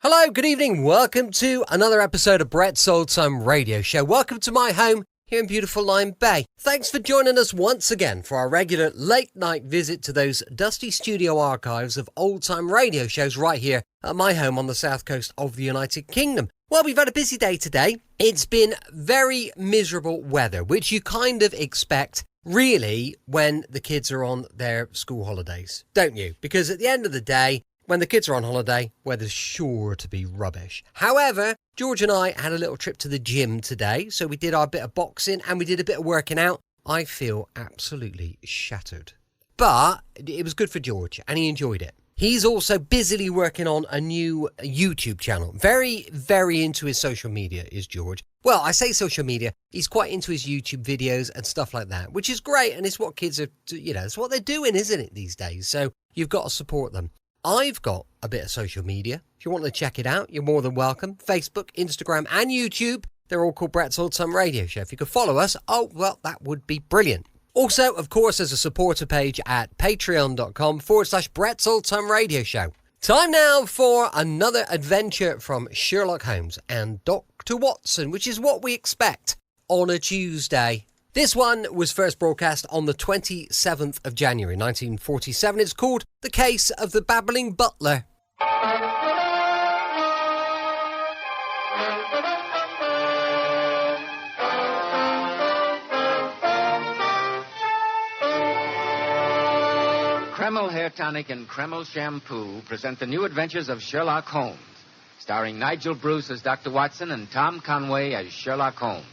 Hello, good evening. Welcome to another episode of Brett's Old Time Radio Show. Welcome to my home here in beautiful Lyme Bay. Thanks for joining us once again for our regular late night visit to those dusty studio archives of old time radio shows right here at my home on the south coast of the United Kingdom. Well, we've had a busy day today. It's been very miserable weather, which you kind of expect really when the kids are on their school holidays, don't you? Because at the end of the day, when the kids are on holiday, weather's sure to be rubbish. However, George and I had a little trip to the gym today, so we did our bit of boxing and we did a bit of working out. I feel absolutely shattered. But it was good for George and he enjoyed it. He's also busily working on a new YouTube channel. Very, very into his social media is George. Well, I say social media, he's quite into his YouTube videos and stuff like that, which is great. And it's what kids are, it's what they're doing, isn't it, these days? So you've got to support them. I've got a bit of social media. If you want to check it out, you're more than welcome. Facebook, Instagram and YouTube. They're all called Brett's Old Time Radio Show. If you could follow us, that would be brilliant. Also, of course, there's a supporter page at patreon.com/Brett's Old Time Radio Show. Time now for another adventure from Sherlock Holmes and Dr. Watson, which is what we expect on a Tuesday. This one was first broadcast on the 27th of January 1947. It's called The Case of the Babbling Butler. Kreml Hair Tonic and Kreml Shampoo present the new adventures of Sherlock Holmes, starring Nigel Bruce as Dr. Watson and Tom Conway as Sherlock Holmes.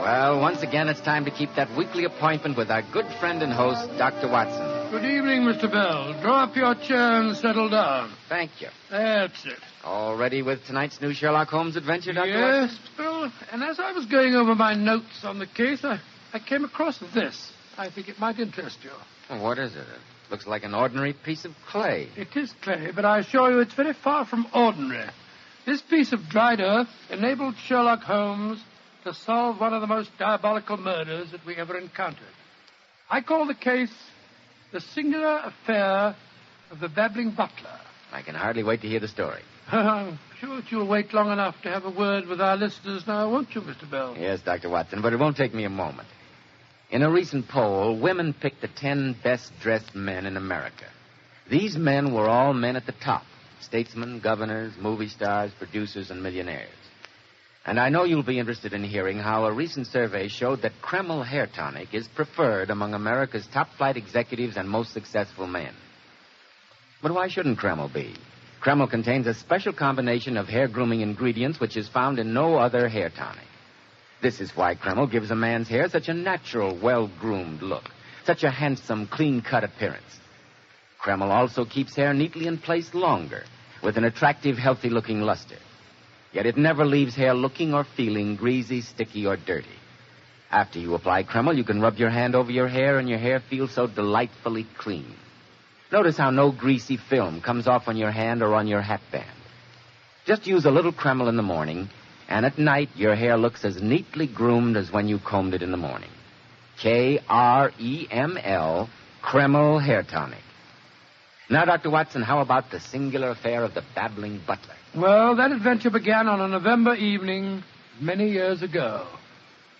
Well, once again, it's time to keep that weekly appointment with our good friend and host, Dr. Watson. Good evening, Mr. Bell. Draw up your chair and settle down. Thank you. That's it. All ready with tonight's new Sherlock Holmes adventure, Dr. Watson? Yes, Bill. And as I was going over my notes on the case, I came across this. I think it might interest you. Well, what is it? It looks like an ordinary piece of clay. It is clay, but I assure you it's very far from ordinary. This piece of dried earth enabled Sherlock Holmes to solve one of the most diabolical murders that we ever encountered. I call the case The Singular Affair of the Babbling Butler. I can hardly wait to hear the story. I'm sure that you'll wait long enough to have a word with our listeners now, won't you, Mr. Bell? Yes, Dr. Watson, but it won't take me a moment. In a recent poll, women picked the 10 best-dressed men in America. These men were all men at the top: statesmen, governors, movie stars, producers, and millionaires. And I know you'll be interested in hearing how a recent survey showed that Kreml Hair Tonic is preferred among America's top-flight executives and most successful men. But why shouldn't Kreml be? Kreml contains a special combination of hair grooming ingredients which is found in no other hair tonic. This is why Kreml gives a man's hair such a natural, well-groomed look, such a handsome, clean-cut appearance. Kreml also keeps hair neatly in place longer, with an attractive, healthy-looking luster. Yet it never leaves hair looking or feeling greasy, sticky, or dirty. After you apply Kreml, you can rub your hand over your hair and your hair feels so delightfully clean. Notice how no greasy film comes off on your hand or on your hatband. Just use a little Kreml in the morning, and at night your hair looks as neatly groomed as when you combed it in the morning. Kreml, Kreml Hair Tonic. Now, Dr. Watson, how about the singular affair of the Babbling Butler? Well, that adventure began on a November evening many years ago.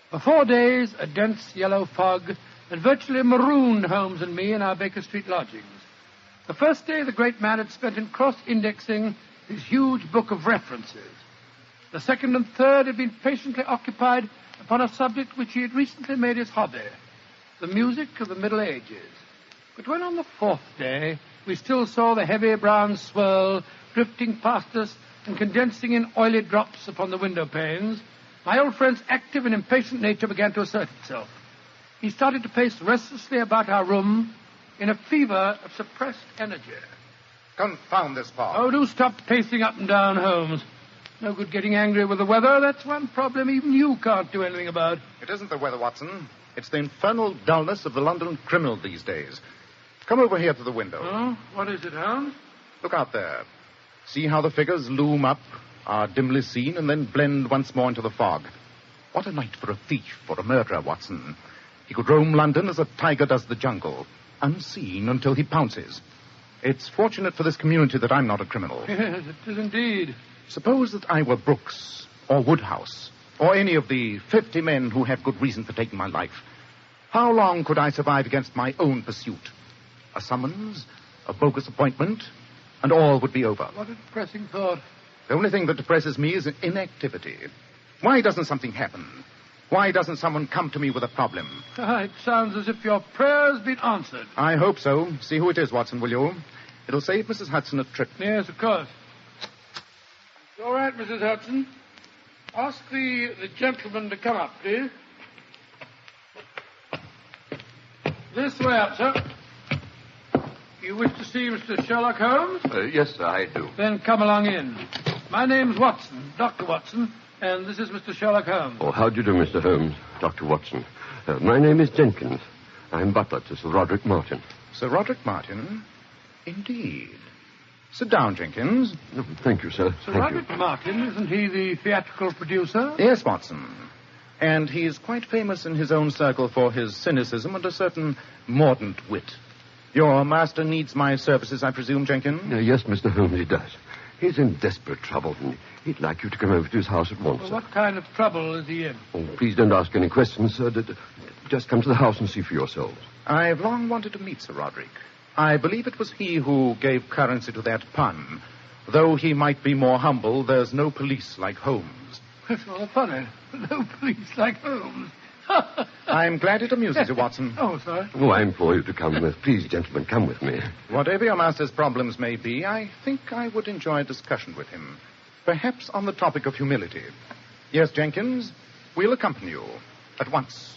For 4 days, a dense yellow fog had virtually marooned Holmes and me in our Baker Street lodgings. The first day, the great man had spent in cross-indexing his huge book of references. The second and third had been patiently occupied upon a subject which he had recently made his hobby, the music of the Middle Ages. But when on the fourth day we still saw the heavy brown swirl drifting past us and condensing in oily drops upon the window panes, my old friend's active and impatient nature began to assert itself. He started to pace restlessly about our room in a fever of suppressed energy. Confound this fog. Oh, do stop pacing up and down, Holmes. No good getting angry with the weather. That's one problem even you can't do anything about. It isn't the weather, Watson. It's the infernal dullness of the London criminal these days. Come over here to the window. Oh, what is it, Holmes? Look out there. See how the figures loom up, are dimly seen, and then blend once more into the fog. What a night for a thief or a murderer, Watson. He could roam London as a tiger does the jungle, unseen until he pounces. It's fortunate for this community that I'm not a criminal. Yes, it is indeed. Suppose that I were Brooks or Woodhouse or any of the 50 men who have good reason for taking my life. How long could I survive against my own pursuit? A summons, a bogus appointment, and all would be over. What a depressing thought. The only thing that depresses me is inactivity. Why doesn't something happen? Why doesn't someone come to me with a problem? It sounds as if your prayer's been answered. I hope so. See who it is, Watson, will you? It'll save Mrs. Hudson a trip. Yes, of course. All right, Mrs. Hudson. Ask the gentleman to come up, please. This way up, sir. You wish to see Mr. Sherlock Holmes? Yes, sir, I do. Then come along in. My name's Watson, Dr. Watson, and this is Mr. Sherlock Holmes. Oh, how do you do, Mr. Holmes? Dr. Watson. My name is Jenkins. I'm butler to Sir Roderick Martin. Sir Roderick Martin? Indeed. Sit down, Jenkins. Oh, thank you, sir. Sir Thank Roderick Martin, isn't he the theatrical producer? Yes, Watson. And he's quite famous in his own circle for his cynicism and a certain mordant wit. Your master needs my services, I presume, Jenkins? Yes, Mr. Holmes, he does. He's in desperate trouble, and he'd like you to come over to his house at once, Well, sir. what kind of trouble is he in? Oh, please don't ask any questions, sir. Just come to the house and see for yourselves. I've long wanted to meet Sir Roderick. I believe it was he who gave currency to that pun. Though he might be more humble, there's no police like Holmes. That's rather funny. No police like Holmes. I'm glad it amuses you, Watson. Oh, sorry. Oh, I implore you to come with. Please, gentlemen, come with me. Whatever your master's problems may be, I think I would enjoy a discussion with him. Perhaps on the topic of humility. Yes, Jenkins, we'll accompany you at once.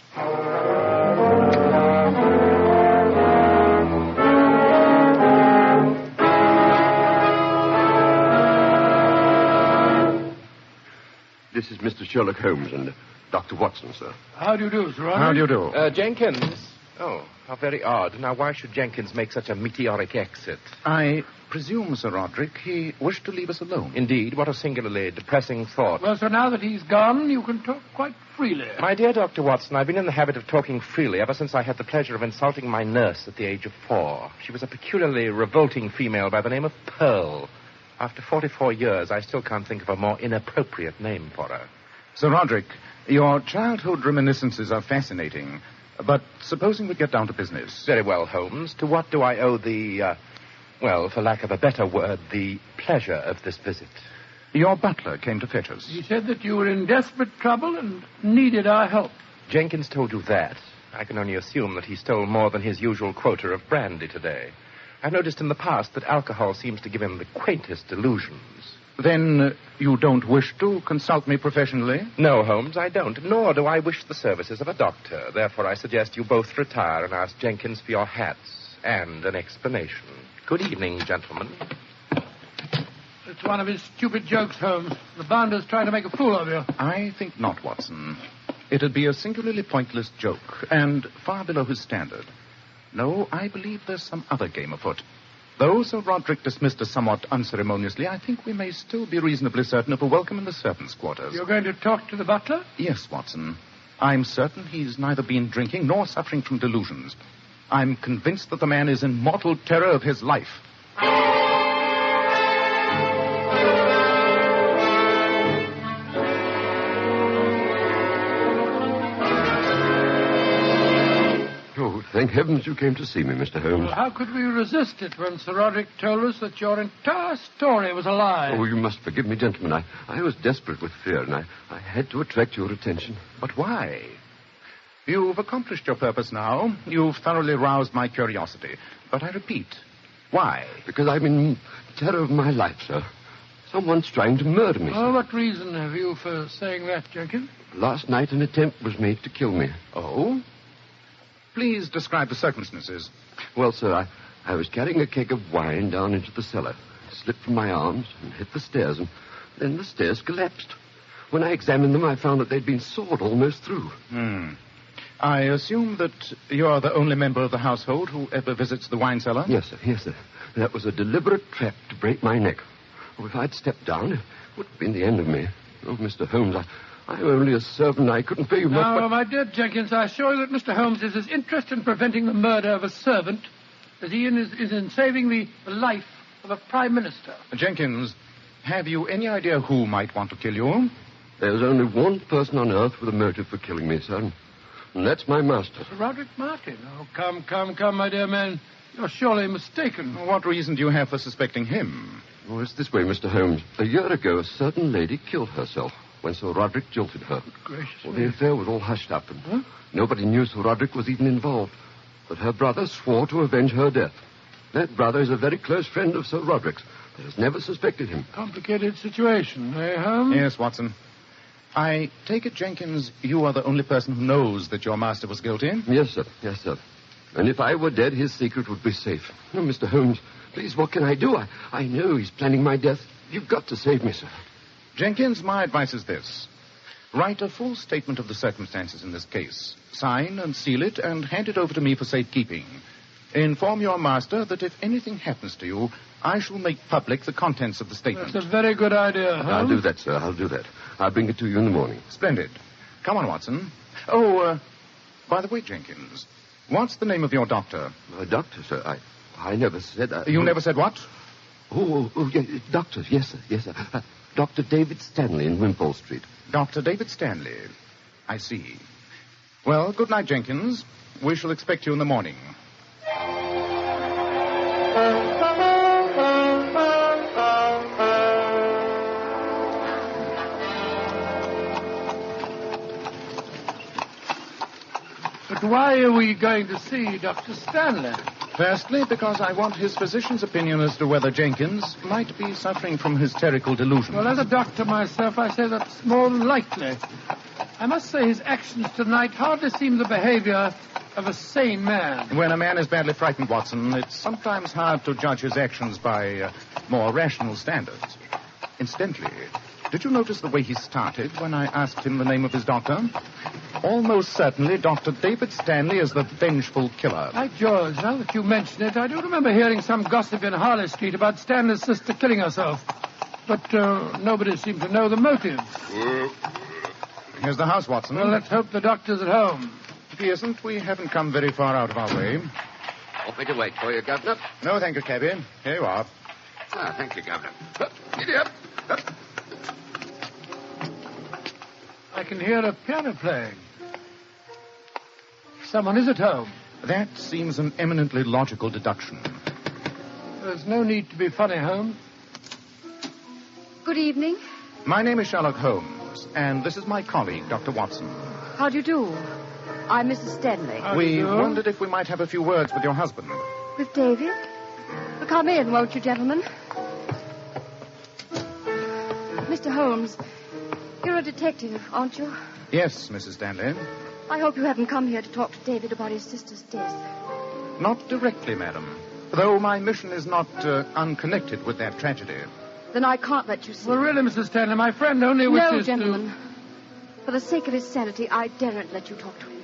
This is Mr. Sherlock Holmes and Dr. Watson, sir. How do you do, Sir Roderick? How do you do? Jenkins. Oh, how very odd. Now, why should Jenkins make such a meteoric exit? I presume, Sir Roderick, he wished to leave us alone. Indeed, what a singularly depressing thought. Well, so now that he's gone, you can talk quite freely. My dear Dr. Watson, I've been in the habit of talking freely ever since I had the pleasure of insulting my nurse at the age of 4. She was a peculiarly revolting female by the name of Pearl. After 44 years, I still can't think of a more inappropriate name for her. Sir Roderick, your childhood reminiscences are fascinating. But supposing we get down to business. Very well, Holmes. To what do I owe the, well, for lack of a better word, the pleasure of this visit? Your butler came to fetch us. He said that you were in desperate trouble and needed our help. Jenkins told you that. I can only assume that he stole more than his usual quota of brandy today. I've noticed in the past that alcohol seems to give him the quaintest delusions. Then you don't wish to consult me professionally? No, Holmes, I don't, nor do I wish the services of a doctor. Therefore, I suggest you both retire and ask Jenkins for your hats and an explanation. Good evening, gentlemen. It's one of his stupid jokes, Holmes. The bounder's trying to make a fool of you. I think not, Watson. It'd be a singularly pointless joke, and far below his standard. No, I believe there's some other game afoot. Though Sir Roderick dismissed us somewhat unceremoniously, I think we may still be reasonably certain of a welcome in the servants' quarters. You're going to talk to the butler? Yes, Watson. I'm certain he's neither been drinking nor suffering from delusions. I'm convinced that the man is in mortal terror of his life. Thank heavens you came to see me, Mr. Holmes. Well, how could we resist it when Sir Roderick told us that your entire story was a lie? Oh, you must forgive me, gentlemen. I was desperate with fear, and I had to attract your attention. But why? You've accomplished your purpose now. You've thoroughly roused my curiosity. But I repeat, why? Because I'm in terror of my life, sir. Someone's trying to murder me, sir. Oh, what reason have you for saying that, Jenkins? Last night an attempt was made to kill me. Oh? Please describe the circumstances. Well, sir, I was carrying a keg of wine down into the cellar. It slipped from my arms and hit the stairs, and then the stairs collapsed. When I examined them, I found that they'd been sawed almost through. I assume that you're the only member of the household who ever visits the wine cellar? Yes, sir. That was a deliberate trap to break my neck. Oh, if I'd stepped down, it would have been the end of me. Oh, Mr. Holmes, I'm only a servant. I couldn't pay you much, Now, but... my dear Jenkins, I assure you that Mr. Holmes is as interested in preventing the murder of a servant as he is in saving the life of a prime minister. Jenkins, have you any idea who might want to kill you? There's only one person on earth with a motive for killing me, sir. And that's my master. Sir Roderick Martin. Oh, come, my dear man. You're surely mistaken. What reason do you have for suspecting him? Oh, it's this way, Mr. Holmes. A year ago, a certain lady killed herself when Sir Roderick jilted her. Good gracious Well, me. the affair was all hushed up, and nobody knew Sir Roderick was even involved. But her brother swore to avenge her death. That brother is a very close friend of Sir Roderick's, but has never suspected him. Complicated situation, eh, Holmes? Yes, Watson. I take it, Jenkins, you are the only person who knows that your master was guilty? Yes, sir. Yes, sir. And if I were dead, his secret would be safe. No, Mr. Holmes, please, what can I do? I know he's planning my death. You've got to save me, sir. Jenkins, my advice is this. Write a full statement of the circumstances in this case. Sign and seal it and hand it over to me for safekeeping. Inform your master that if anything happens to you, I shall make public the contents of the statement. That's a very good idea, Holmes. I'll do that, sir. I'll do that. I'll bring it to you in the morning. Splendid. Come on, Watson. Oh, by the way, Jenkins, what's the name of your doctor? Doctor, sir, I never said... You never said what? Oh, yeah, doctor, yes, sir, yes, sir. Dr. David Stanley in Wimpole Street. Dr. David Stanley. I see. Well, good night, Jenkins. We shall expect you in the morning. But why are we going to see Dr. Stanley? Firstly, because I want his physician's opinion as to whether Jenkins might be suffering from hysterical delusion. Well, as a doctor myself, I say that's more than likely. I must say his actions tonight hardly seem the behavior of a sane man. When a man is badly frightened, Watson, it's sometimes hard to judge his actions by more rational standards. Incidentally, did you notice the way he started when I asked him the name of his doctor? Almost certainly, Dr. David Stanley is the vengeful killer. By George, now that you mention it, I do remember hearing some gossip in Harley Street about Stanley's sister killing herself. But nobody seemed to know the motive. Here's the house, Watson. Well, let's hope the doctor's at home. If he isn't, we haven't come very far out of our way. Want me to wait for you, Governor? No, thank you, cabby. Here you are. Thank you, Governor. Giddy up. I can hear a piano playing. Someone is at home. That seems an eminently logical deduction. There's no need to be funny, Holmes. Good evening. My name is Sherlock Holmes, and this is my colleague, Dr. Watson. How do you do? I'm Mrs. Stanley. How do We you do? wondered if we might have a few words with your husband. With David? Well, come in, won't you, gentlemen? Mr. Holmes, you're a detective, aren't you? Yes, Mrs. Stanley. I hope you haven't come here to talk to David about his sister's death. Not directly, madam. Though my mission is not unconnected with that tragedy. Then I can't let you see. Well, really, Mrs. Stanley, my friend only wishes No, to... gentlemen. For the sake of his sanity, I daren't let you talk to him.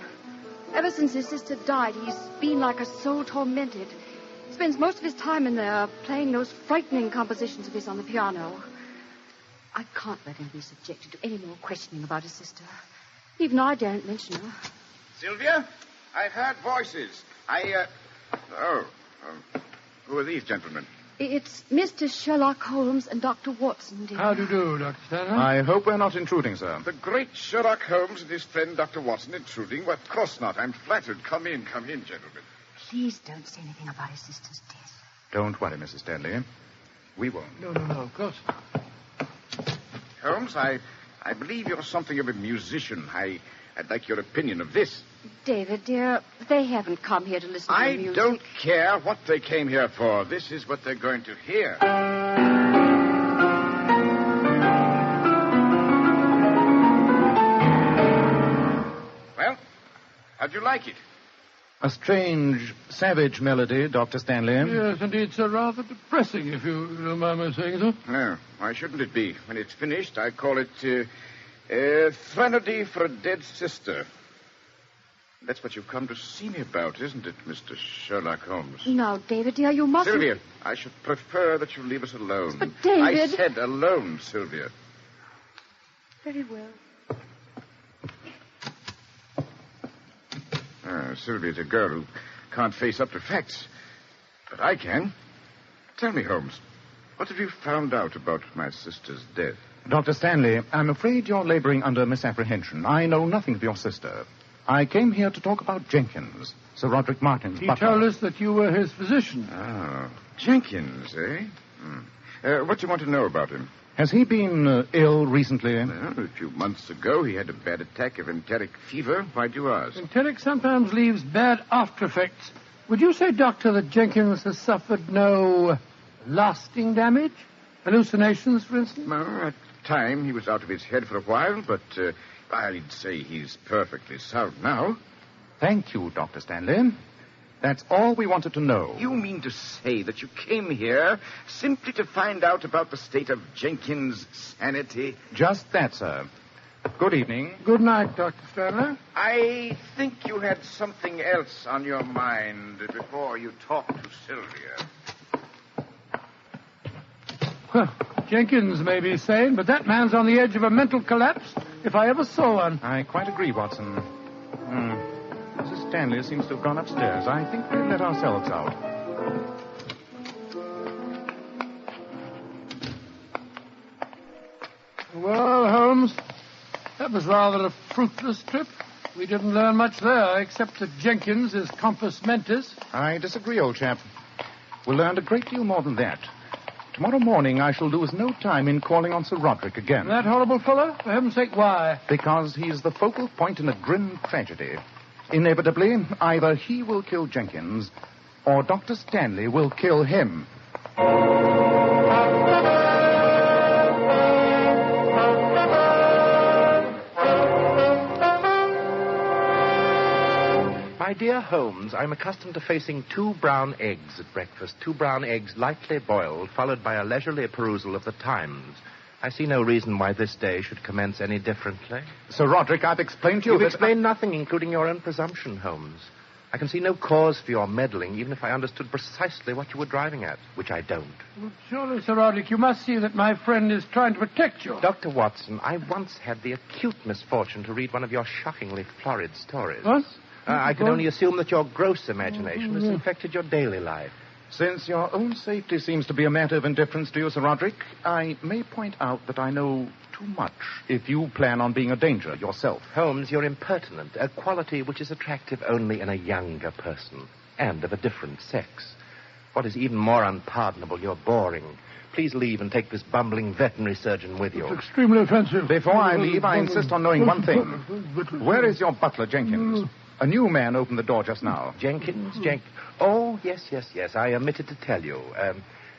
Ever since his sister died, he's been like a soul tormented. He spends most of his time in there playing those frightening compositions of his on the piano. I can't let him be subjected to any more questioning about his sister. Even I daren't mention her. Sylvia, I've heard voices. Who are these gentlemen? It's Mr. Sherlock Holmes and Dr. Watson, dear. How do you do, Dr. Stanley? I hope we're not intruding, sir. The great Sherlock Holmes and his friend Dr. Watson intruding? Well, of course not. I'm flattered. Come in, gentlemen. Please don't say anything about his sister's death. Don't worry, Mrs. Stanley. We won't. No, of course. Holmes, I believe you're something of a musician. I'd like your opinion of this. David, dear, they haven't come here to listen to I music. don't care what they came here for. This is what they're going to hear. Well, how'd you like it? A strange, savage melody, Dr. Stanley. Yes, indeed, sir. Rather depressing, if you don't mind my saying so. No, why shouldn't it be? When it's finished, I call it Threnody for a Dead Sister. That's what you've come to see me about, isn't it, Mr. Sherlock Holmes? Now, David, dear, you mustn't... Sylvia, I should prefer that you leave us alone. But, David... I said alone, Sylvia. Very well. Sylvia's a girl who can't face up to facts. But I can. Tell me, Holmes, what have you found out about my sister's death? Dr. Stanley, I'm afraid you're laboring under misapprehension. I know nothing of your sister. I came here to talk about Jenkins, Sir Roderick Martin's butler. He told us that you were his physician. Oh, Jenkins, eh? What do you want to know about him? Has he been ill recently? Well, a few months ago, he had a bad attack of enteric fever. Why do you ask? Enteric sometimes leaves bad after effects. Would you say, Doctor, that Jenkins has suffered no lasting damage? Hallucinations, for instance? Well, at the time, he was out of his head for a while, but I'd say he's perfectly sound now. Thank you, Dr. Stanley. That's all we wanted to know. You mean to say that you came here simply to find out about the state of Jenkins' sanity? Just that, sir. Good evening. Good night, Dr. Stanley. I think you had something else on your mind before you talked to Sylvia. Well, Jenkins may be sane, but that man's on the edge of a mental collapse if I ever saw one. I quite agree, Watson. Mrs. Stanley seems to have gone upstairs. I think we'll let ourselves out. Well, Holmes, that was rather a fruitless trip. We didn't learn much there, except that Jenkins is compos mentis. I disagree, old chap. We learned a great deal more than that. Tomorrow morning I shall lose no time in calling on Sir Roderick again. That horrible fellow? For heaven's sake, why? Because he's the focal point in a grim tragedy. Inevitably, either he will kill Jenkins, or Dr. Stanley will kill him. My dear Holmes, I'm accustomed to facing 2 brown eggs at breakfast. 2 brown eggs lightly boiled, followed by a leisurely perusal of the Times. I see no reason why this day should commence any differently. Sir Roderick, I've explained to you You've that... explained nothing, including your own presumption, Holmes. I can see no cause for your meddling, even if I understood precisely what you were driving at, which I don't. Well, surely, Sir Roderick, you must see that my friend is trying to protect you. Dr. Watson, I once had the acute misfortune to read one of your shockingly florid stories. What? I can only assume that your gross imagination has infected your daily life. Since your own safety seems to be a matter of indifference to you, Sir Roderick, I may point out that I know too much if you plan on being a danger yourself. Holmes, you're impertinent, a quality which is attractive only in a younger person, and of a different sex. What is even more unpardonable, you're boring. Please leave and take this bumbling veterinary surgeon with you. It's extremely offensive. Before I leave, I insist on knowing one thing. Where is your butler, Jenkins? A new man opened the door just now. Jenkins? Oh, yes. I omitted to tell you.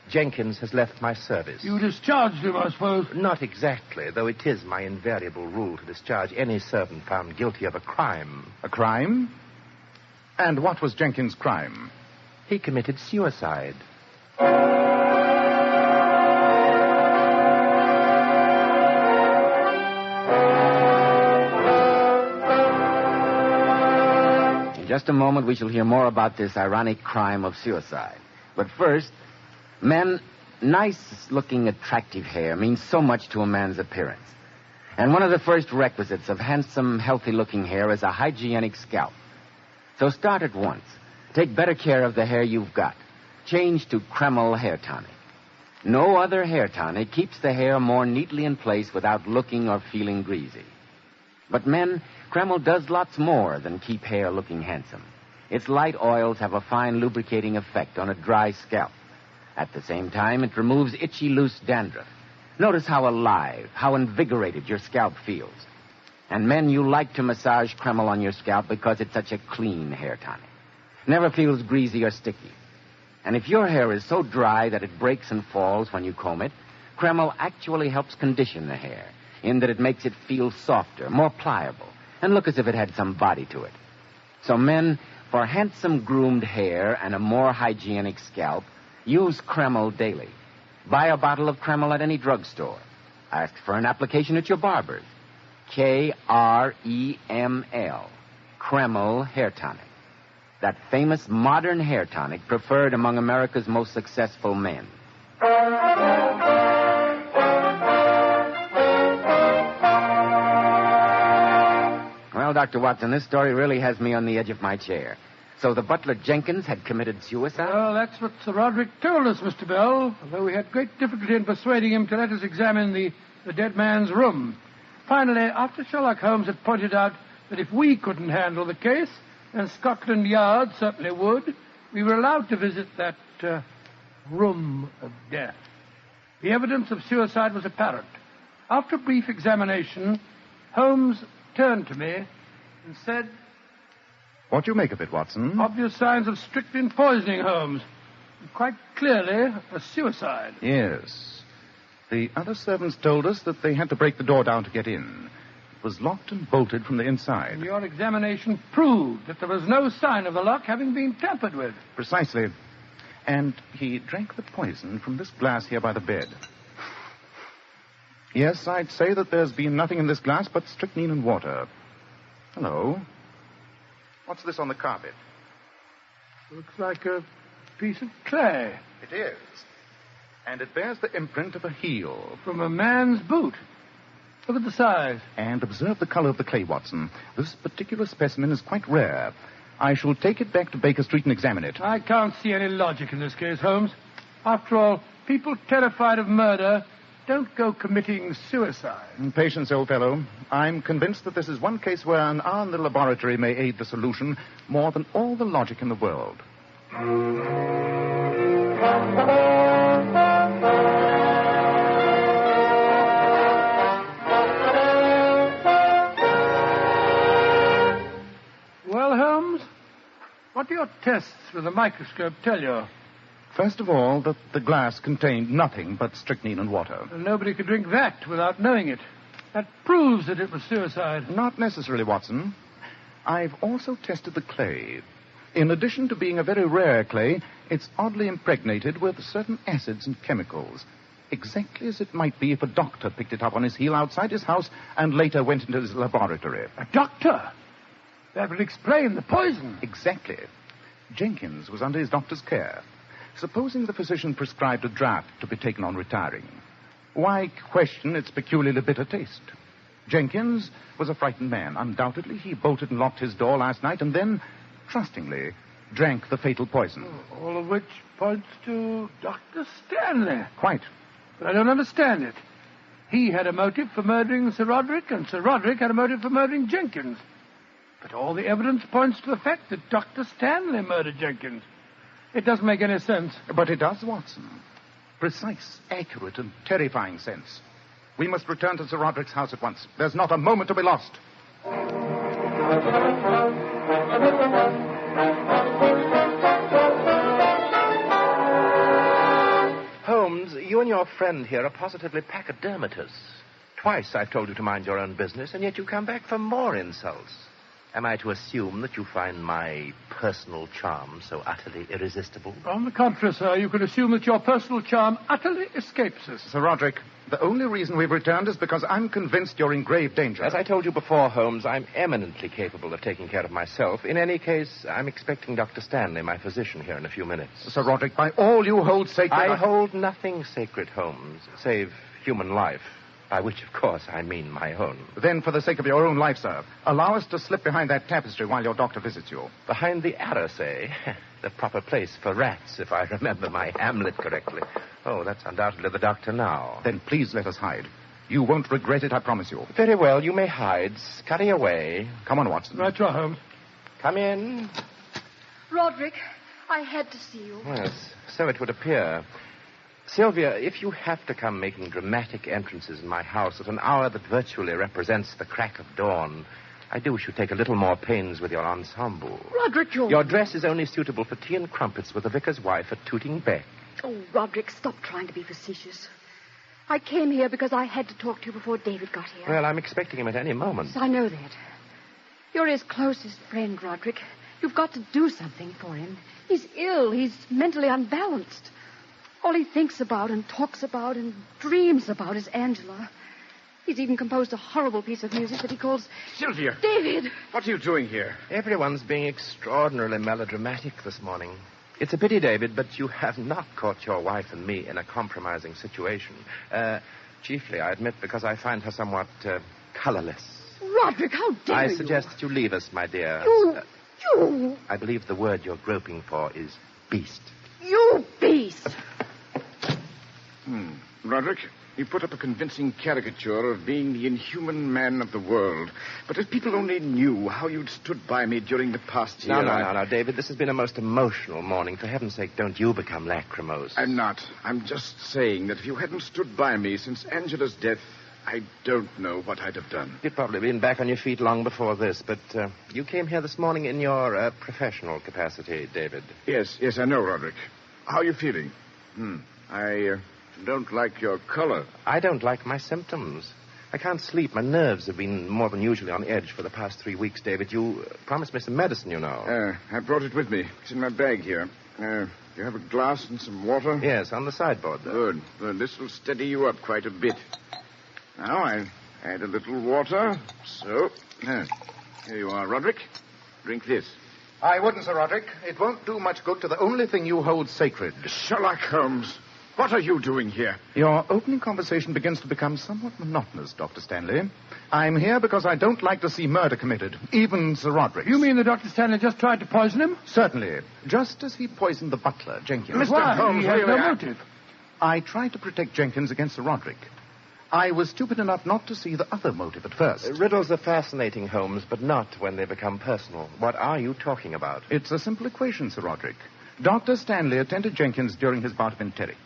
Jenkins has left my service. You discharged him, I suppose. Not exactly, though it is my invariable rule to discharge any servant found guilty of a crime. A crime? And what was Jenkins' crime? He committed suicide. In just a moment, we shall hear more about this ironic crime of suicide. But first, men, nice-looking, attractive hair means so much to a man's appearance. And one of the first requisites of handsome, healthy-looking hair is a hygienic scalp. So start at once. Take better care of the hair you've got. Change to Kreml Hair Tonic. No other hair tonic keeps the hair more neatly in place without looking or feeling greasy. But men, Kreml does lots more than keep hair looking handsome. Its light oils have a fine lubricating effect on a dry scalp. At the same time, it removes itchy, loose dandruff. Notice how alive, how invigorated your scalp feels. And men, you like to massage Kreml on your scalp because it's such a clean hair tonic. Never feels greasy or sticky. And if your hair is so dry that it breaks and falls when you comb it, Kreml actually helps condition the hair, in that it makes it feel softer, more pliable, and look as if it had some body to it. So men, for handsome groomed hair and a more hygienic scalp, use Kreml daily. Buy a bottle of Kreml at any drugstore. Ask for an application at your barber's. Kreml, Kreml Hair Tonic. That famous modern hair tonic preferred among America's most successful men. Well, Dr. Watson, this story really has me on the edge of my chair. So the butler Jenkins had committed suicide? Well, that's what Sir Roderick told us, Mr. Bell, although we had great difficulty in persuading him to let us examine the dead man's room. Finally, after Sherlock Holmes had pointed out that if we couldn't handle the case, then Scotland Yard certainly would, we were allowed to visit that room of death. The evidence of suicide was apparent. After a brief examination, Holmes turned to me and said, What do you make of it, Watson? obvious signs of strychnine poisoning, Holmes. Quite clearly a suicide. Yes. The other servants told us that they had to break the door down to get in. It was locked and bolted from the inside. And your examination proved that there was no sign of the lock having been tampered with. Precisely. And he drank the poison from this glass here by the bed. Yes, I'd say that there's been nothing in this glass but strychnine and water. Hello. What's this on the carpet? Looks like a piece of clay. It is. And it bears the imprint of a heel. From a man's boot. Look at the size. And observe the color of the clay, Watson. This particular specimen is quite rare. I shall take it back to Baker Street and examine it. I can't see any logic in this case, Holmes. After all, people terrified of murder don't go committing suicide. Patience, old fellow. I'm convinced that this is one case where an hour in the laboratory may aid the solution more than all the logic in the world. Well, Holmes, what do your tests with a microscope tell you? First of all, that the glass contained nothing but strychnine and water. Well, nobody could drink that without knowing it. That proves that it was suicide. Not necessarily, Watson. I've also tested the clay. In addition to being a very rare clay, it's oddly impregnated with certain acids and chemicals. Exactly as it might be if a doctor picked it up on his heel outside his house and later went into his laboratory. A doctor? That would explain the poison. Exactly. Jenkins was under his doctor's care. Supposing the physician prescribed a draught to be taken on retiring, why question its peculiarly bitter taste? Jenkins was a frightened man. Undoubtedly, he bolted and locked his door last night and then, trustingly, drank the fatal poison. All of which points to Dr. Stanley. Quite. But I don't understand it. He had a motive for murdering Sir Roderick, and Sir Roderick had a motive for murdering Jenkins. But all the evidence points to the fact that Dr. Stanley murdered Jenkins. It doesn't make any sense. But it does, Watson. Precise, accurate, and terrifying sense. We must return to Sir Roderick's house at once. There's not a moment to be lost. Holmes, you and your friend here are positively pachydermatous. Twice I've told you to mind your own business, and yet you come back for more insults. Am I to assume that you find my personal charm so utterly irresistible? On the contrary, sir, you can assume that your personal charm utterly escapes us. Sir Roderick, the only reason we've returned is because I'm convinced you're in grave danger. As I told you before, Holmes, I'm eminently capable of taking care of myself. In any case, I'm expecting Dr. Stanley, my physician, here in a few minutes. Sir Roderick, by all you hold sacred... I hold nothing sacred, Holmes, save human life. By which, of course, I mean my own. Then, for the sake of your own life, sir, allow us to slip behind that tapestry while your doctor visits you. Behind the arras, eh? The proper place for rats, if I remember my Hamlet correctly. Oh, that's undoubtedly the doctor now. Then please let us hide. You won't regret it, I promise you. Very well, you may hide. Scurry away. Come on, Watson. Right, you are, Holmes. Come in. Roderick, I had to see you. Yes, so it would appear. Sylvia, if you have to come making dramatic entrances in my house at an hour that virtually represents the crack of dawn, I do wish you'd take a little more pains with your ensemble. Roderick, Your dress is only suitable for tea and crumpets with the vicar's wife at Tooting Beck. Oh, Roderick, stop trying to be facetious. I came here because I had to talk to you before David got here. Well, I'm expecting him at any moment. Yes, I know that. You're his closest friend, Roderick. You've got to do something for him. He's ill. He's mentally unbalanced. All he thinks about and talks about and dreams about is Angela. He's even composed a horrible piece of music that he calls... Sylvia! David! What are you doing here? Everyone's being extraordinarily melodramatic this morning. It's a pity, David, but you have not caught your wife and me in a compromising situation. Chiefly, I admit, because I find her somewhat colorless. Roderick, how dare you? I suggest that you leave us, my dear. You... I believe the word you're groping for is beast. You beast! Roderick, you put up a convincing caricature of being the inhuman man of the world. But if people only knew how you'd stood by me during the past year... No, David. This has been a most emotional morning. For heaven's sake, don't you become lachrymose. I'm not. I'm just saying that if you hadn't stood by me since Angela's death, I don't know what I'd have done. You'd probably been back on your feet long before this, but you came here this morning in your professional capacity, David. Yes, I know, Roderick. How are you feeling? I don't like your color. I don't like my symptoms. I can't sleep. My nerves have been more than usually on edge for the past 3 weeks, David. You promised me some medicine, you know. I brought it with me. It's in my bag here. You have a glass and some water? Yes, on the sideboard, though. Good. This will steady you up quite a bit. Now, I add a little water. So, here you are, Roderick. Drink this. I wouldn't, Sir Roderick. It won't do much good to the only thing you hold sacred. Sherlock Holmes, what are you doing here? Your opening conversation begins to become somewhat monotonous, Dr. Stanley. I'm here because I don't like to see murder committed, even Sir Roderick. You mean that Dr. Stanley just tried to poison him? Certainly. Just as he poisoned the butler, Jenkins. Why? Holmes, He has no really, motive. I tried to protect Jenkins against Sir Roderick. I was stupid enough not to see the other motive at first. Riddles are fascinating, Holmes, but not when they become personal. What are you talking about? It's a simple equation, Sir Roderick. Dr. Stanley attended Jenkins during his bout of enteric.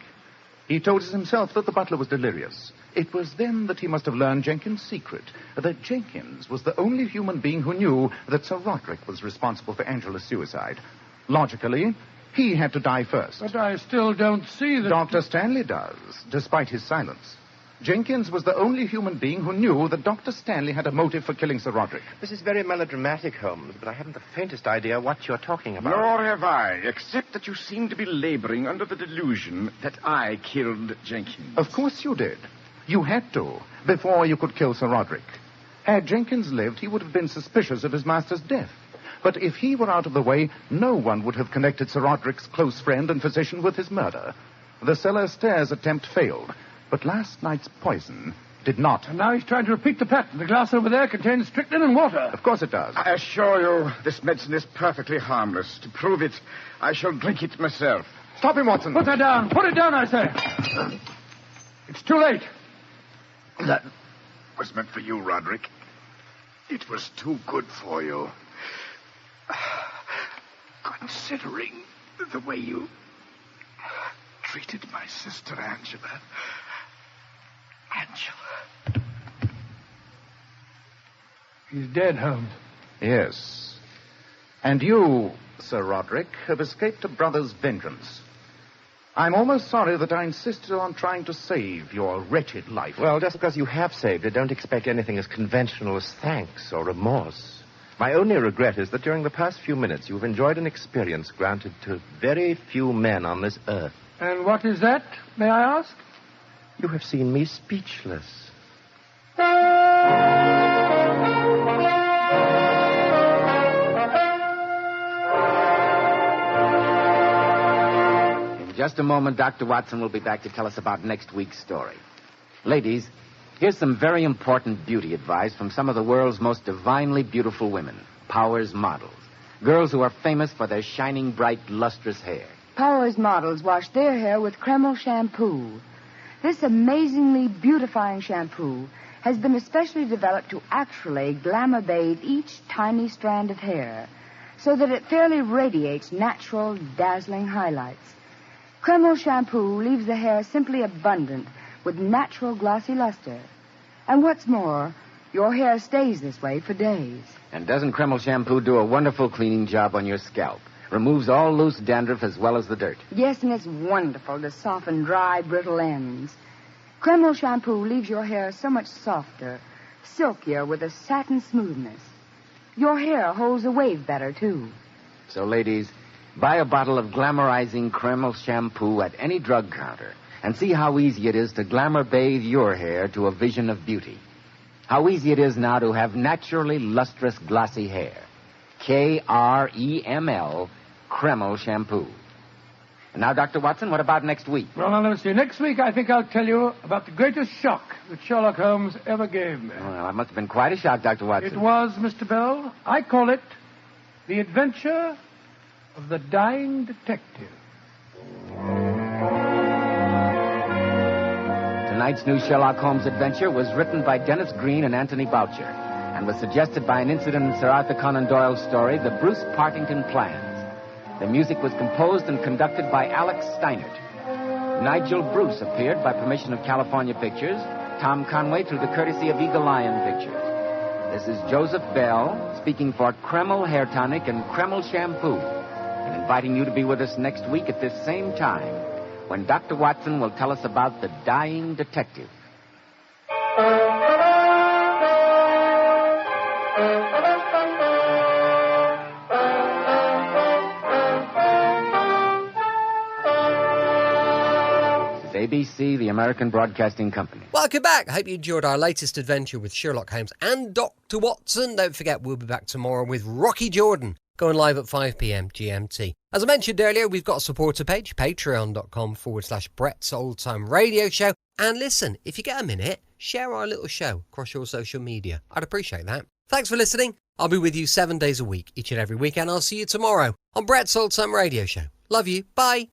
He told us himself that the butler was delirious. It was then that he must have learned Jenkins' secret, that Jenkins was the only human being who knew that Sir Roderick was responsible for Angela's suicide. Logically, he had to die first. But I still don't see that... Dr. Stanley does, despite his silence. Jenkins was the only human being who knew that Dr. Stanley had a motive for killing Sir Roderick. This is very melodramatic, Holmes, but I haven't the faintest idea what you're talking about. Nor have I, except that you seem to be laboring under the delusion that I killed Jenkins. Of course you did. You had to, before you could kill Sir Roderick. Had Jenkins lived, he would have been suspicious of his master's death. But if he were out of the way, no one would have connected Sir Roderick's close friend and physician with his murder. The cellar stairs attempt failed, but last night's poison did not. And now he's trying to repeat the pattern. The glass over there contains strychnine and water. Of course it does. I assure you, this medicine is perfectly harmless. To prove it, I shall drink it myself. Stop him, Watson. Put that down. Put it down, I say. It's too late. That was meant for you, Roderick. It was too good for you. Considering the way you treated my sister, Angela. He's dead, Holmes. Yes. And you, Sir Roderick, have escaped a brother's vengeance. I'm almost sorry that I insisted on trying to save your wretched life. Well, just because you have saved it, don't expect anything as conventional as thanks or remorse. My only regret is that during the past few minutes you've enjoyed an experience granted to very few men on this earth. And what is that, may I ask? You have seen me speechless. In just a moment, Dr. Watson will be back to tell us about next week's story. Ladies, here's some very important beauty advice from some of the world's most divinely beautiful women, Powers models. Girls who are famous for their shining, bright, lustrous hair. Powers models wash their hair with Kreml shampoo. This amazingly beautifying shampoo has been especially developed to actually glamour bathe each tiny strand of hair so that it fairly radiates natural, dazzling highlights. Kreml shampoo leaves the hair simply abundant with natural glossy luster. And what's more, your hair stays this way for days. And doesn't Kreml shampoo do a wonderful cleaning job on your scalp? Removes all loose dandruff as well as the dirt. Yes, and it's wonderful to soften dry, brittle ends. Kreml shampoo leaves your hair so much softer, silkier, with a satin smoothness. Your hair holds a wave better, too. So, ladies, buy a bottle of glamorizing Kreml shampoo at any drug counter and see how easy it is to glamour bathe your hair to a vision of beauty. How easy it is now to have naturally lustrous, glossy hair. Kreml, Kreml shampoo. And now, Dr. Watson, what about next week? Well, now, let's see. Next week, I think I'll tell you about the greatest shock that Sherlock Holmes ever gave me. Well, that must have been quite a shock, Dr. Watson. It was, Mr. Bell. I call it The Adventure of the Dying Detective. Tonight's new Sherlock Holmes adventure was written by Dennis Green and Anthony Boucher and was suggested by an incident in Sir Arthur Conan Doyle's story, The Bruce Partington Plans. The music was composed and conducted by Alex Steinert. Nigel Bruce appeared by permission of California Pictures, Tom Conway through the courtesy of Eagle Lion Pictures. This is Joseph Bell speaking for Kreml Hair Tonic and Kreml Shampoo and inviting you to be with us next week at this same time when Dr. Watson will tell us about the dying detective. ABC, the American Broadcasting Company. Welcome back. I hope you enjoyed our latest adventure with Sherlock Holmes and Dr. Watson. Don't forget, we'll be back tomorrow with Rocky Jordan, going live at 5 p.m. GMT. As I mentioned earlier, we've got a supporter page, patreon.com/Brett's Old Time Radio Show. And listen, if you get a minute, share our little show across your social media. I'd appreciate that. Thanks for listening. I'll be with you 7 days a week, each and every week, and I'll see you tomorrow on Brett's Old Time Radio Show. Love you. Bye.